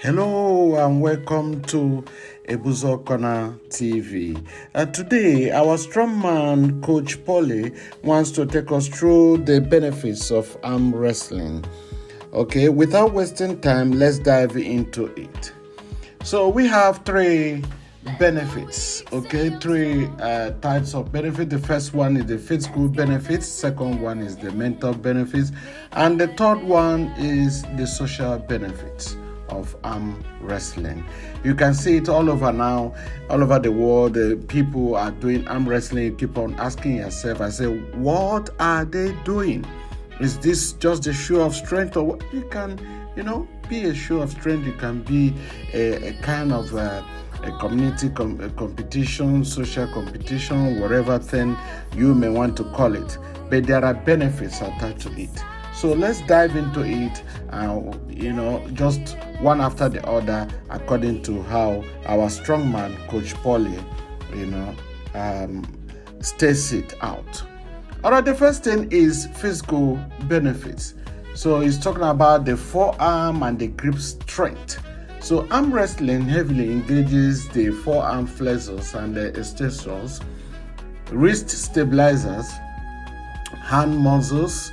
Hello and welcome to Ebuzo Corner TV. Today, our strongman coach Polly wants to take us through the benefits of arm wrestling. Okay, without wasting time, let's dive into it. So we have three benefits, okay, three types of benefit. The first one is the physical benefits, second one is the mental benefits, and the third one is the social benefits of arm wrestling. You can see it all over now, all over the world. People are doing arm wrestling. You keep on asking yourself, I say, what are they doing? Is this just a show of strength, or what? You can, be a show of strength. You can be a kind of a community competition, social competition, whatever thing you may want to call it. But there are benefits attached to it. So let's dive into it, just one after the other, according to how our strongman, Coach Polly, states it out. All right, the first thing is physical benefits. So he's talking about the forearm and the grip strength. So arm wrestling heavily engages the forearm flexors and the extensors, wrist stabilizers, hand muscles,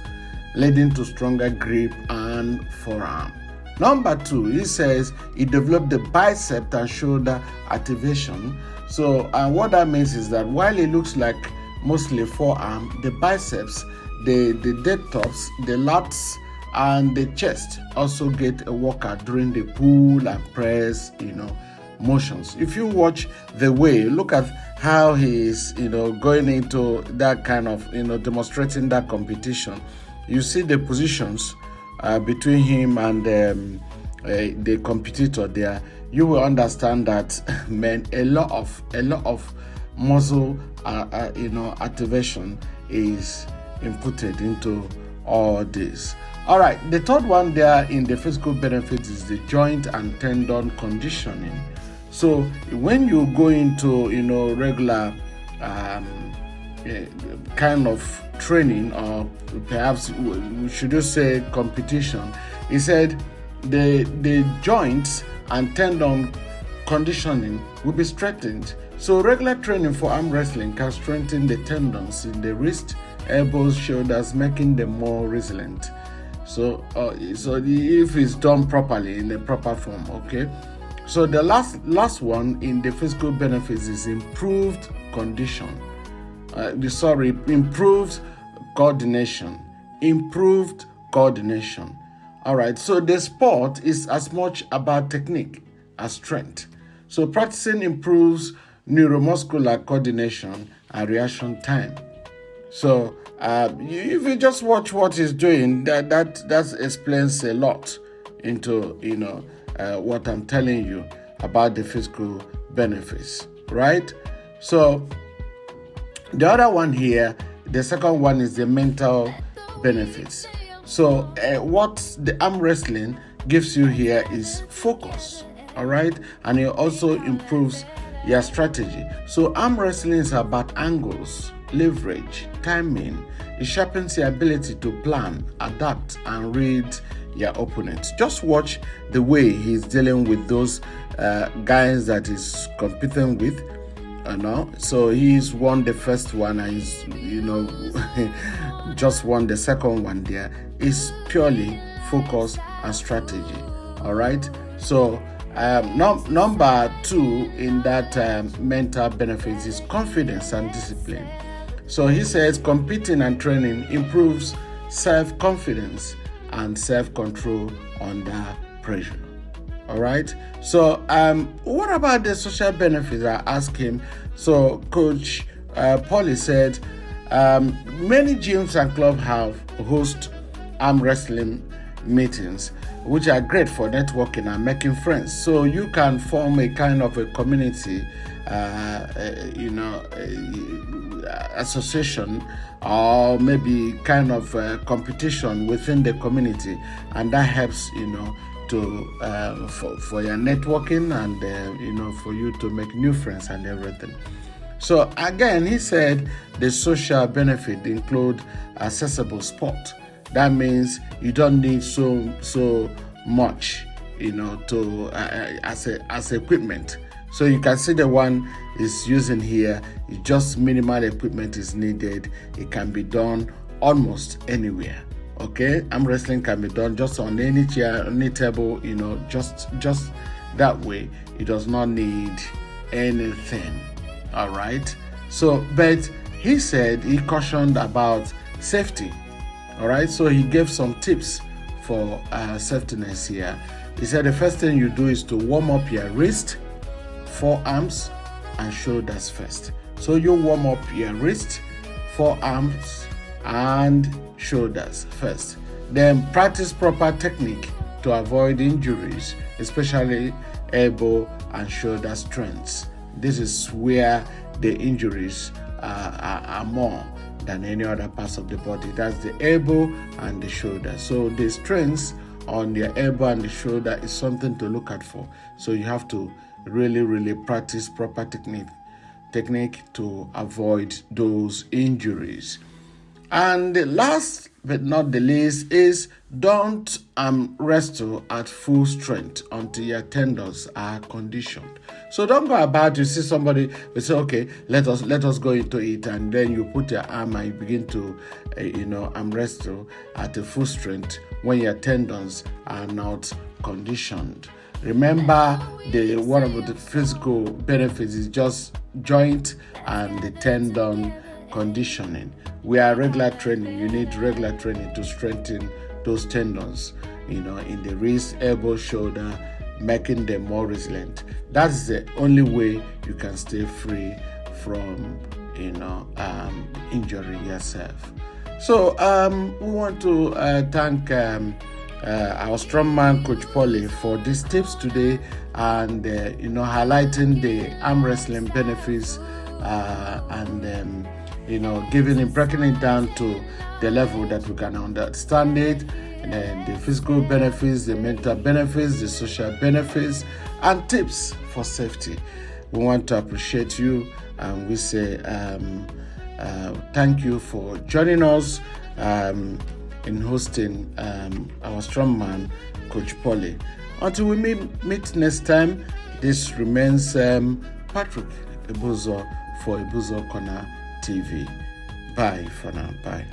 leading to stronger grip and forearm. Number two, he says he developed the bicep and shoulder activation. So what that means is that while it looks like mostly forearm, the biceps, the dead tops, the lats, and the chest also get a workout during the pull and press, motions. If you watch the way, look at how he is, going into that kind of, demonstrating that competition. You see the positions between him and the competitor there. You will understand that, man, a lot of muscle, activation is inputted into all this. All right, the third one there in the physical benefits is the joint and tendon conditioning. So when you go into, regular kind of training, or perhaps should you say competition, he said the joints and tendon conditioning will be strengthened. So regular training for arm wrestling can strengthen the tendons in the wrist, elbows, shoulders, making them more resilient. So if it's done properly, in the proper form, okay. So the last one in the physical benefits is improved condition. Improved coordination. Improved coordination. All right. So the sport is as much about technique as strength. So practicing improves neuromuscular coordination and reaction time. So if you just watch what he's doing, that explains a lot into what I'm telling you about the physical benefits, right? So the other one here, the second one is the mental benefits. So what the arm wrestling gives you here is focus, all right? And it also improves your strategy. So arm wrestling is about angles, leverage, timing. It sharpens your ability to plan, adapt, and read your opponents. Just watch the way he's dealing with those guys that he's competing with. So he's won the first one, and he's just won the second one. There is purely focus and strategy. All right. So number two in that mental benefits is confidence and discipline. So he says competing and training improves self-confidence and self-control under pressure. All right. So what about the social benefits? I asked him. So Coach Polly said many gyms and clubs host arm wrestling meetings, which are great for networking and making friends. So you can form a kind of a community, association, or maybe kind of competition within the community, and that helps, for your networking and for you to make new friends and everything. So again, he said the social benefit include accessible sport. That means you don't need so much to as equipment. So you can see the one is using here. It's just minimal equipment is needed. It can be done almost anywhere. Okay, arm wrestling can be done just on any chair, any table, just that way. It does not need anything. All right. So, but he said he cautioned about safety. All right. So he gave some tips for safetyness here. He said the first thing you do is to warm up your wrist, forearms, and shoulders first. So you warm up your wrist, forearms, and shoulders first. Then practice proper technique to avoid injuries, especially elbow and shoulder strengths. This is where the injuries are more than any other parts of the body. That's the elbow and the shoulder. So the strengths on the elbow and the shoulder is something to look out for. So you have to really practice proper technique to avoid those injuries. And the last but not the least is don't wrestle at full strength until your tendons are conditioned. So don't go about, you see somebody, you say, okay, let us go into it, and then you put your arm and you begin to wrestle at a full strength when your tendons are not conditioned. Remember, one of the physical benefits is just joint and the tendon conditioning. We are regular training. You need regular training to strengthen those tendons, in the wrist, elbow, shoulder, making them more resilient. That's the only way you can stay free from, injuring yourself. So we want to thank our strongman Coach Polly for these tips today, and highlighting the arm wrestling benefits and breaking it down to the level that we can understand it, and the physical benefits, the mental benefits, the social benefits, and tips for safety. We want to appreciate you, and we say thank you for joining us in hosting our strongman, Coach Polly. Until we meet next time, this remains Patrick Ebuzo for Ebuzo Corner TV. Bye for now. Bye.